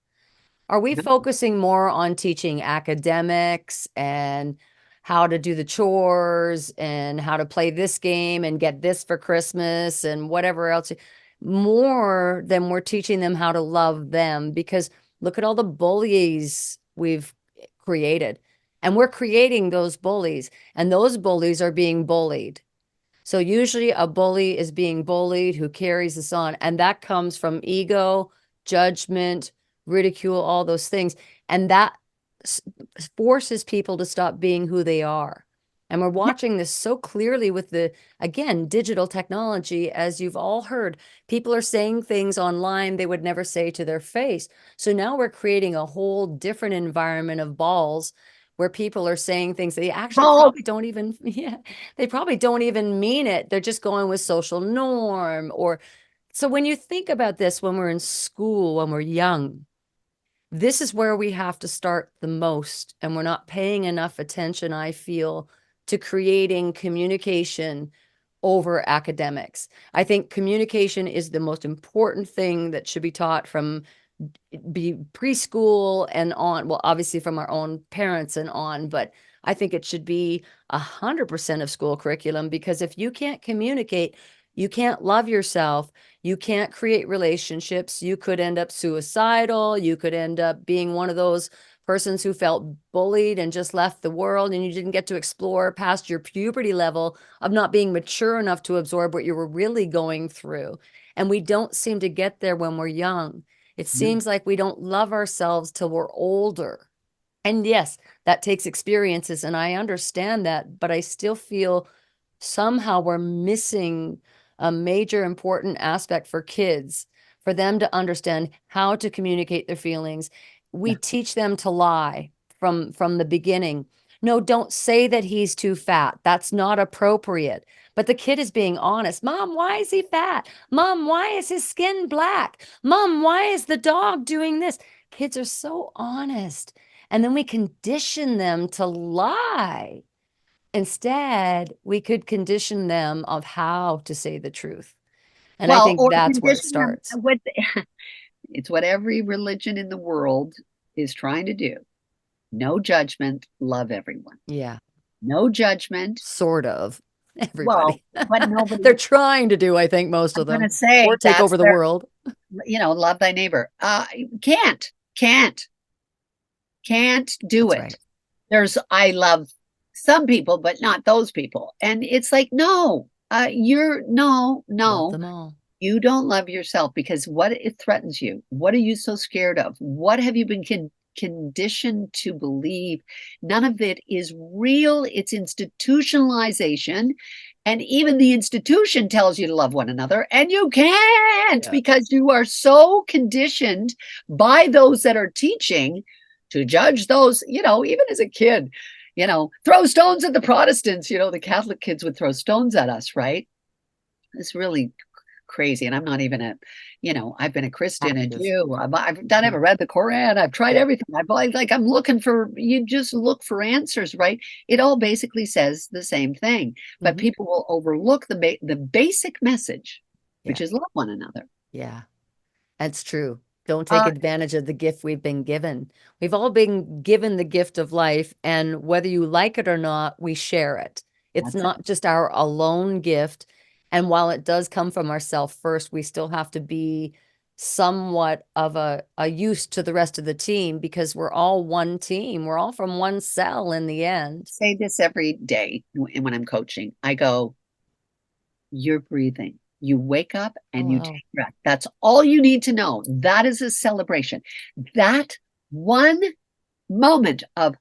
S1: Are we
S2: No,
S1: focusing more on teaching academics and how to do the chores and how to play this game and get this for Christmas and whatever else, more than we're teaching them how to love them? Because look at all the bullies we've created. And we're creating those bullies, and those bullies are being bullied. So usually a bully is being bullied who carries this on, and that comes from ego, judgment, ridicule, all those things. And that forces people to stop being who they are. And we're
S2: Yeah.
S1: watching this so clearly with the, again, digital technology. As you've all heard, people are saying things online they would never say to their face. So now we're creating a whole different environment of balls where people are saying things they actually
S2: Well,
S1: probably don't even, yeah, they probably don't even mean it. They're just going with social norm. Or so when you think about this, when we're in school, when we're young, this is where we have to start the most. And we're not paying enough attention, I feel, to creating communication over academics. I think communication is the most important thing that should be taught from be preschool and on. Well, obviously from our own parents and on, but I think it should be 100% of school curriculum, because if you can't communicate, you can't love yourself, you can't create relationships, you could end up suicidal, you could end up being one of those persons who felt bullied and just left the world, and you didn't get to explore past your puberty level of not being mature enough to absorb what you were really going through. And we don't seem to get there when we're young. It
S2: no.
S1: seems like we don't love ourselves till we're older. And yes, that takes experiences, and I understand that, but I still feel somehow we're missing a major important aspect for kids, for them to understand how to communicate their feelings. We
S2: Yeah.
S1: teach them to lie from the beginning. No, don't say that he's too fat. That's not appropriate. But the kid is being honest. Mom, why is he fat? Mom, why is his skin black? Mom, why is the dog doing this? Kids are so honest. And then we condition them to lie. Instead, we could condition them of how to say the truth. And I
S2: Well,
S1: think
S2: or
S1: that's where it
S2: condition them
S1: starts.
S2: with it's what every religion in the world is trying to do. No judgment, love everyone.
S1: Yeah,
S2: No judgment.
S1: sort of.
S2: Well,
S1: Everybody.
S2: but nobody,
S1: They're trying to do, I think, most
S2: I'm
S1: of
S2: going to
S1: them, or
S2: say
S1: take
S2: that's
S1: over the
S2: their,
S1: world.
S2: love thy neighbor. Can't, can't do
S1: That's
S2: it.
S1: right.
S2: I love some people, but not those people. And it's like, no,
S1: Love
S2: no,
S1: them all.
S2: you don't love yourself because what it threatens you? What are you so scared of? What have you been conditioned to believe? None of it is real. It's institutionalization. And even the institution tells you to love one another, and you can't
S1: Yeah.
S2: because you are so conditioned by those that are teaching to judge those, even as a kid, throw stones at the Protestants, the Catholic kids would throw stones at us, right? It's really crazy. And I'm not even I've been a Christian, a
S1: Active.
S2: Jew. I've done,
S1: Mhm.
S2: ever read the Quran. I've tried
S1: Yeah.
S2: everything. I'm looking for, you just look for answers, right? It all basically says the same thing, but
S1: Hmm.
S2: people will overlook the basic message, which
S1: Yeah.
S2: is love one another.
S1: Yeah. That's true. Don't take
S2: Uh,
S1: advantage of the gift we've been given. We've all been given the gift of life, and whether you like it or not, we share it. It's
S2: that's it.
S1: not just our alone gift. And while it does come from ourselves first, we still have to be somewhat of a use to the rest of the team, because we're all one team. We're all from one cell in the end.
S2: Say this every day when I'm coaching. I go, you're breathing. You wake up
S1: Oh,
S2: and you
S1: wow.
S2: take breath. That's all you need to know. That is a celebration. That one moment of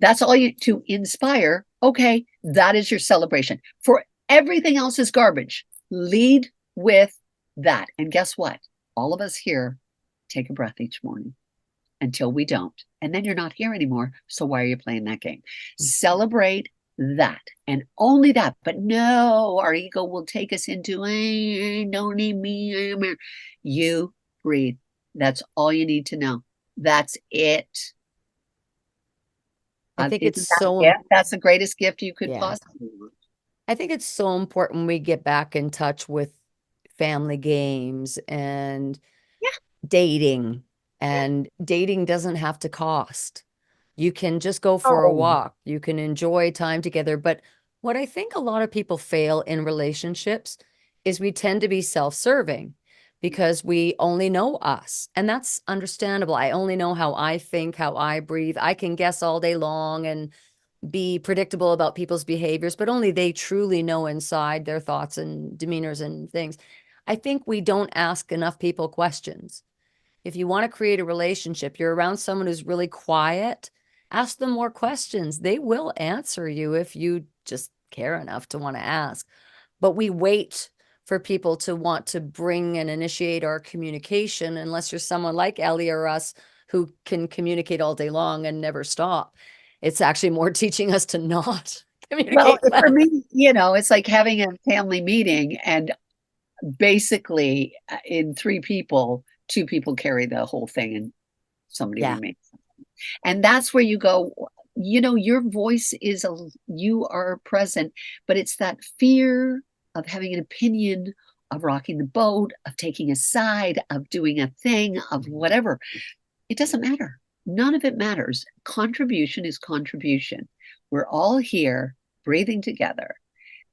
S2: that's all you to inspire. Okay, that is your celebration. For everything else is garbage. Lead with that. And guess what? All of us here take a breath each morning until we don't. And then you're not here anymore. So why are you playing that game? Celebrate that and only that. But no, our ego will take us into, don't need me. You breathe. That's all you need to know. That's it.
S1: I think it's
S2: Isn't that a
S1: so,
S2: gift? That's the greatest gift you could
S1: yeah.
S2: possibly want.
S1: I think it's so important we get back in touch with family games and
S2: Yeah,
S1: dating.
S2: yeah.
S1: And dating doesn't have to cost. You can just go for a
S2: Oh,
S1: walk. You can enjoy time together. But what I think a lot of people fail in relationships is we tend to be self-serving. because we only know us. And that's understandable. I only know how I think, how I breathe. I can guess all day long and be predictable about people's behaviors, but only they truly know inside their thoughts and demeanors and things. I think we don't ask enough people questions. If you want to create a relationship, you're around someone who's really quiet, ask them more questions. They will answer you if you just care enough to want to ask. But we wait for people to want to bring and initiate our communication, unless you're someone like Elley or us who can communicate all day long and never stop. It's actually more teaching us to not
S2: Well,
S1: communicate
S2: for
S1: less.
S2: me, it's like having a family meeting, and basically in three people, two people carry the whole thing and somebody
S1: Yeah.
S2: remains. And that's where you go, your voice is you are present, but it's that fear of having an opinion, of rocking the boat, of taking a side, of doing a thing, of whatever. It doesn't matter. None of it matters. Contribution is contribution. We're all here breathing together.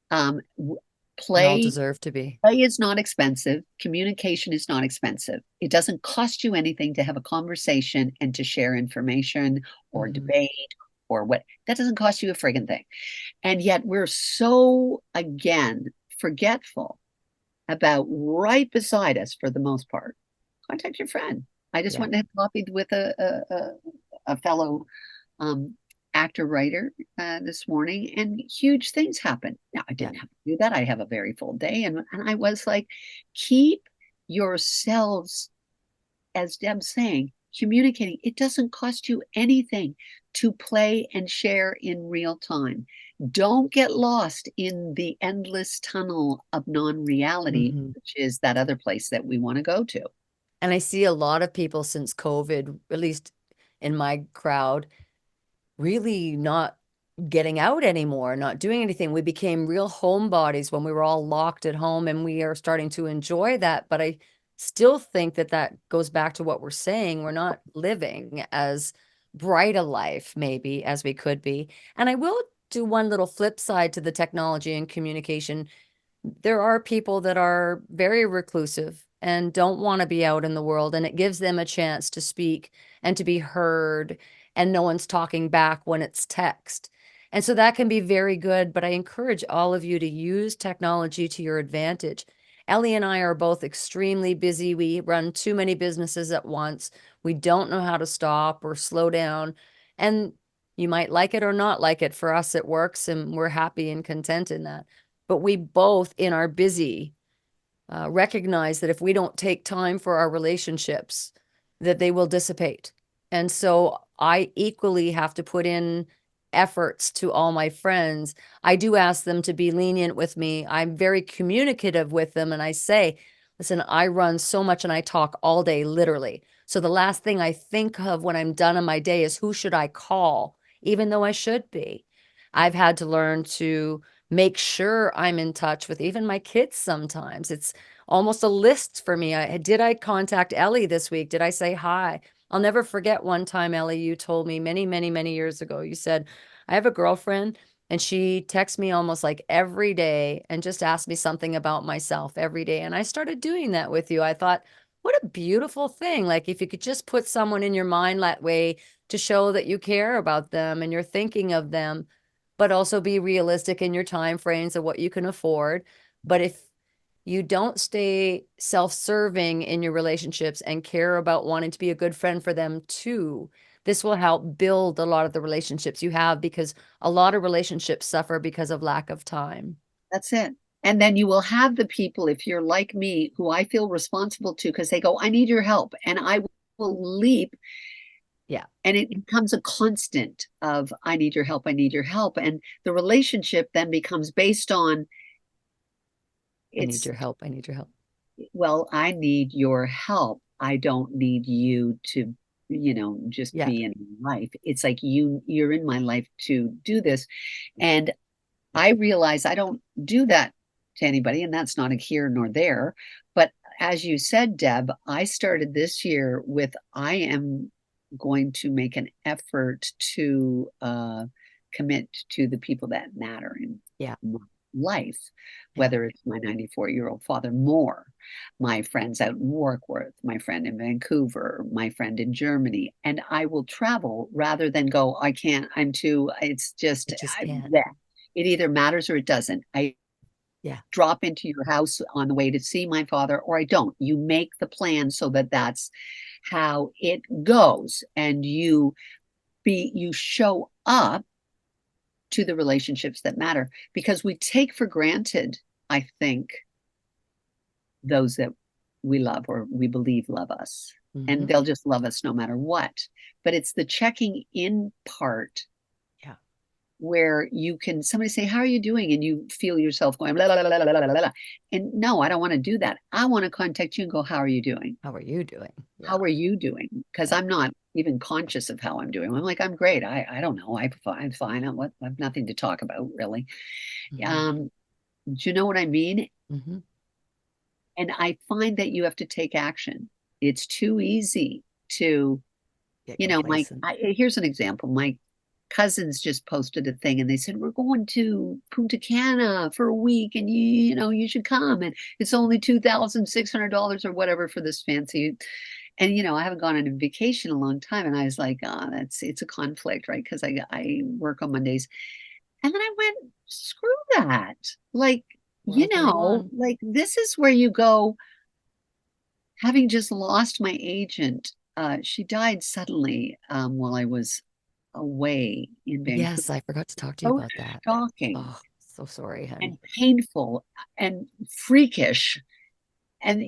S2: Um,
S1: And all
S2: play
S1: deserve to be.
S2: Play is not expensive. Communication is not expensive. It doesn't cost you anything to have a conversation and to share information or
S1: Mm-hmm.
S2: debate or what. That doesn't cost you a friggin' thing. And yet we're so, again, forgetful about right beside us for the most part. Contact your friend. I just
S1: Yeah.
S2: went and had coffee with a fellow um, actor writer this morning, and huge things happened. Now I
S1: Yeah.
S2: didn't have to do that. I have a very full day, and I was like, keep yourselves, as Deb's saying, communicating. It doesn't cost you anything to play and share in real time. Don't get lost in the endless tunnel of non-reality,
S1: Mm-hmm.
S2: which is that other place that we want to go to.
S1: And I see a lot of people since COVID, at least in my crowd, really not getting out anymore, not doing anything. We became real homebodies when we were all locked at home, and we are starting to enjoy that. But I still think that that goes back to what we're saying. We're not living as bright a life, maybe, as we could be. And I will do one little flip side to the technology and communication. There are people that are very reclusive and don't want to be out in the world, and it gives them a chance to speak and to be heard, and no one's talking back when it's text. And so that can be very good, but I encourage all of you to use technology to your advantage. Elley and I are both extremely busy. We run too many businesses at once. We don't know how to stop or slow down. And you might like it or not like it. For us, it works, and we're happy and content in that. But we both, in our busy, recognize that if we don't take time for our relationships, that they will dissipate. And so I equally have to put in efforts to all my friends. I do ask them to be lenient with me. I'm very communicative with them, and I say, listen, I run so much and I talk all day, literally. So the last thing I think of when I'm done in my day is who should I call, even though I should be. I've had to learn to make sure I'm in touch with even my kids sometimes. It's almost a list for me. Did I contact Elley this week? Did I say hi? I'll never forget one time, Elley, you told me many, many, many years ago, you said, I have a girlfriend and she texts me almost like every day and just asks me something about myself every day. And I started doing that with you. I thought, what a beautiful thing. Like if you could just put someone in your mind that way to show that you care about them and you're thinking of them, but also be realistic in your time frames of what you can afford. But if you don't stay self-serving in your relationships and care about wanting to be a good friend for them too, this will help build a lot of the relationships you have, because a lot of relationships suffer because of lack of time.
S2: That's it. And then you will have the people, if you're like me, who I feel responsible to because they go, I need your help. And I will leap.
S1: Yeah,
S2: And it becomes a constant of, I need your help. I need your help. And the relationship then becomes based on
S1: I need
S2: it's,
S1: your help. I need your help.
S2: well, I need your help. I don't need you to, just
S1: Yeah,
S2: be in my life. It's like you're in my life to do this. And I realize I don't do that to anybody, and that's not a here nor there. But as you said, Deb, I started this year with I am going to make an effort to commit to the people that matter in
S1: yeah.
S2: life,
S1: Yeah.
S2: whether it's my 94-year-old father, more, my friends out in Warkworth, my friend in Vancouver, my friend in Germany, and I will travel rather than go, I can't, I'm too, it's just,
S1: It just can't.
S2: yeah. It either matters or it doesn't. I
S1: Yeah.
S2: drop into your house on the way to see my father or I don't. You make the plan so that that's how it goes, and you show up to the relationships that matter, because we take for granted, I think, those that we love or we believe love us, and
S1: Hmm.
S2: they'll just love us no matter what. But it's the checking in part
S1: Yeah.
S2: where you can, somebody say, how are you doing? And you feel yourself going, blah, blah, blah, blah, blah, blah. And no, I don't want to do that. I want to contact you and go, how are you doing?
S1: How are you doing?
S2: How
S1: Yeah.
S2: are you doing? Because
S1: Yeah.
S2: I'm not even conscious of how I'm doing. I'm like, I'm great. I don't know. I'm fine. I have nothing to talk about really.
S1: Hmm.
S2: Um, do you know what I mean?
S1: Hmm.
S2: And I find that you have to take action. It's too easy to,
S1: Get complacent.
S2: here's an example. My cousins just posted a thing and they said, we're going to Punta Cana for a week and you should come. And it's only $2,600 or whatever for this fancy. And, I haven't gone on a vacation in a long time. And I was like, it's a conflict, right? Because I work on Mondays. And then I went, screw that. Like,
S1: World move on.
S2: like this is where you go, having just lost my agent. She died suddenly while I was away in Vancouver.
S1: Yes, I forgot to talk to you
S2: So
S1: about that.
S2: shocking
S1: Oh, so sorry,
S2: and
S1: hun.
S2: painful and freakish. And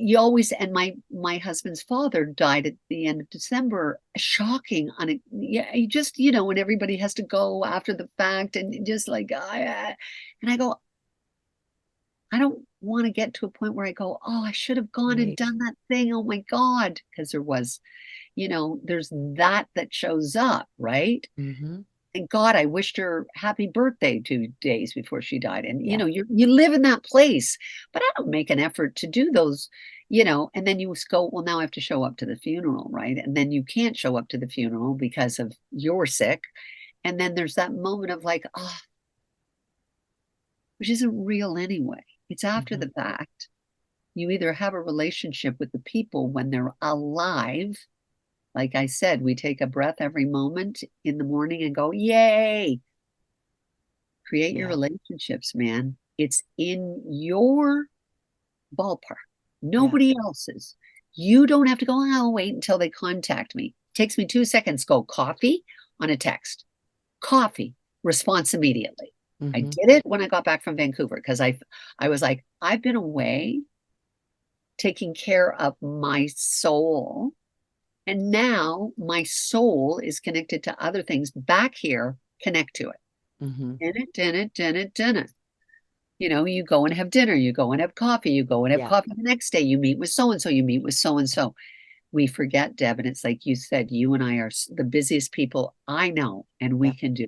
S2: my husband's father died at the end of December. Shocking. On it, yeah, you just when everybody has to go after the fact, and just like and I go, I don't want to get to a point where I go, oh, I should have gone and
S1: Right.
S2: done that thing. Oh my God. Because there's that shows up, right?
S1: Hmm.
S2: And God, I wished her happy birthday 2 days before she died. And
S1: Yeah.
S2: you live in that place, but I don't make an effort to do those, and then you go, well, now I have to show up to the funeral, right? And then you can't show up to the funeral because of you're sick. And then there's that moment of like, oh, which isn't real anyway. It's after
S1: Hmm.
S2: the fact. You either have a relationship with the people when they're alive. Like I said, we take a breath every moment in the morning and go, yay, create your
S1: Yeah.
S2: relationships, man. It's in your ballpark,
S1: Yeah.
S2: nobody else's. You don't have to go, I'll wait until they contact me. It takes me 2 seconds. Go coffee on a text, coffee, response immediately. I
S1: Hmm.
S2: did it when I got back from Vancouver because I was like, I've been away taking care of my soul. And now my soul is connected to other things back here, connect to it.
S1: Hmm.
S2: In it. You go and have dinner, you go and have coffee, you go and have
S1: Yeah.
S2: coffee the next day, you meet with so and so, you meet with so and so. We forget, Deb, and it's like you said, you and I are the busiest people I know, and we
S1: Yeah.
S2: can do.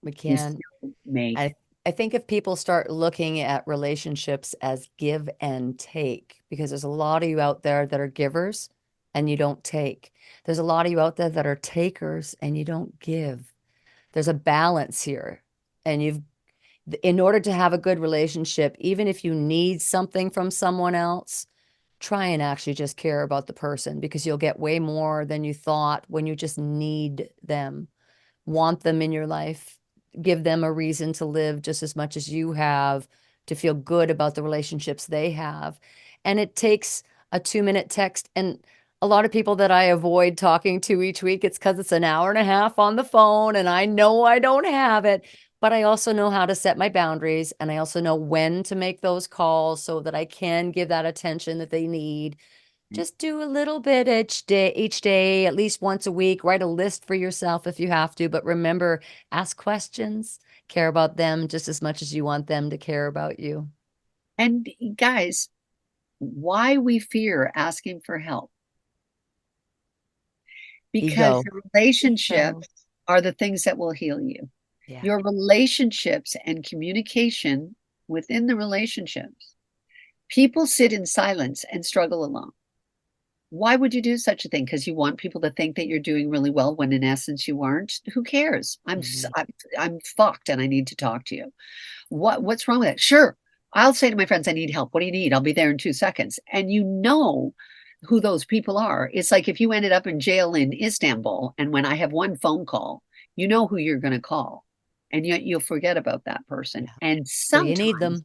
S1: We
S2: We
S1: can.
S2: still make.
S1: I think if people start looking at relationships as give and take, because there's a lot of you out there that are givers and you don't take. There's a lot of you out there that are takers and you don't give. There's a balance here. And in order to have a good relationship, even if you need something from someone else, try and actually just care about the person because you'll get way more than you thought when you just need them, want them in your life, give them a reason to live just as much as you have, to feel good about the relationships they have. And it takes a 2-minute text. And a lot of people that I avoid talking to each week, it's because it's an hour and a half on the phone and I know I don't have it. But I also know how to set my boundaries and I also know when to make those calls so that I can give that attention that they need. Just do a little bit each day, at least once a week. Write a list for yourself if you have to, but remember, ask questions, care about them just as much as you want them to care about you.
S2: And guys, why we fear asking for help? Because
S1: Ego.
S2: your
S1: Ego.
S2: relationships are the things that will heal you.
S1: Yeah.
S2: Your relationships and communication within the relationships. People sit in silence and struggle alone. Why would you do such a thing? Because you want people to think that you're doing really well when in essence you aren't? Who cares?
S1: Mhm.
S2: I'm fucked and I need to talk to you. What's wrong with that? Sure. I'll say to my friends, I need help. What do you need? I'll be there in 2 seconds. And you know who those people are. It's like if you ended up in jail in Istanbul and when I have one phone call, you know who you're going to call. And yet you'll forget about that person.
S1: Yeah.
S2: And
S1: So you need them.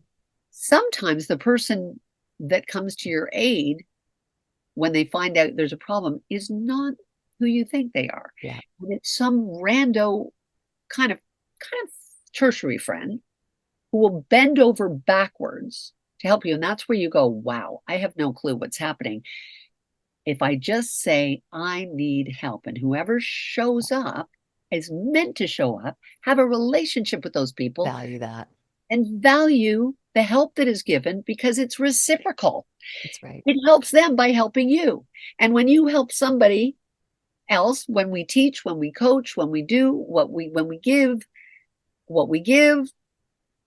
S2: sometimes the person that comes to your aid when they find out there's a problem is not who you think they are.
S1: Yeah.
S2: And it's some rando kind of tertiary friend who will bend over backwards to help you. And that's where you go, wow, I have no clue what's happening. If I just say, I need help, and whoever shows up is meant to show up, have a relationship with those people,
S1: Value that.
S2: and value the help that is given because it's reciprocal.
S1: That's right.
S2: It helps them by helping you. And when you help somebody else, when we teach, when we coach, when we do when we give what we give,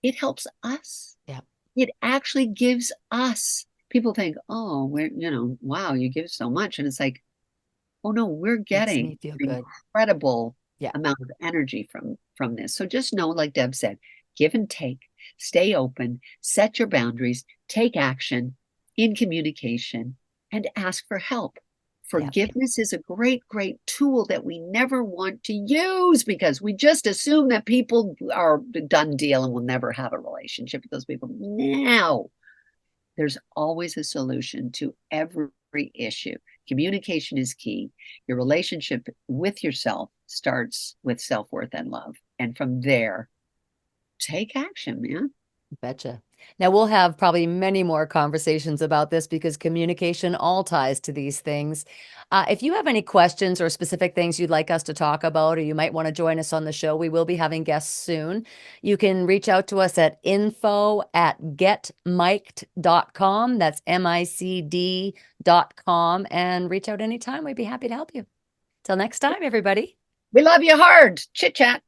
S2: it helps us.
S1: Yeah.
S2: It actually gives us. People think, oh, wow, you give so much. And it's like, oh no, we're
S1: Makes
S2: getting
S1: me feel
S2: an
S1: good.
S2: incredible
S1: Yeah.
S2: amount of energy from this. So just know, like Deb said, give and take, stay open, set your boundaries, take action in communication, and ask for help.
S1: Yeah.
S2: Forgiveness is a great, great tool that we never want to use because we just assume that people are a done deal and we'll never have a relationship with those people. Now, there's always a solution to every issue. Communication is key. Your relationship with yourself starts with self worth and love. And from there, take action, man.
S1: Betcha. Now we'll have probably many more conversations about this because communication all ties to these things. If you have any questions or specific things you'd like us to talk about, or you might want to join us on the show, we will be having guests soon. You can reach out to us at info@getmiked.com. That's MICD.com and reach out anytime. We'd be happy to help you. Till next time, everybody.
S2: We love you hard. Chit chat.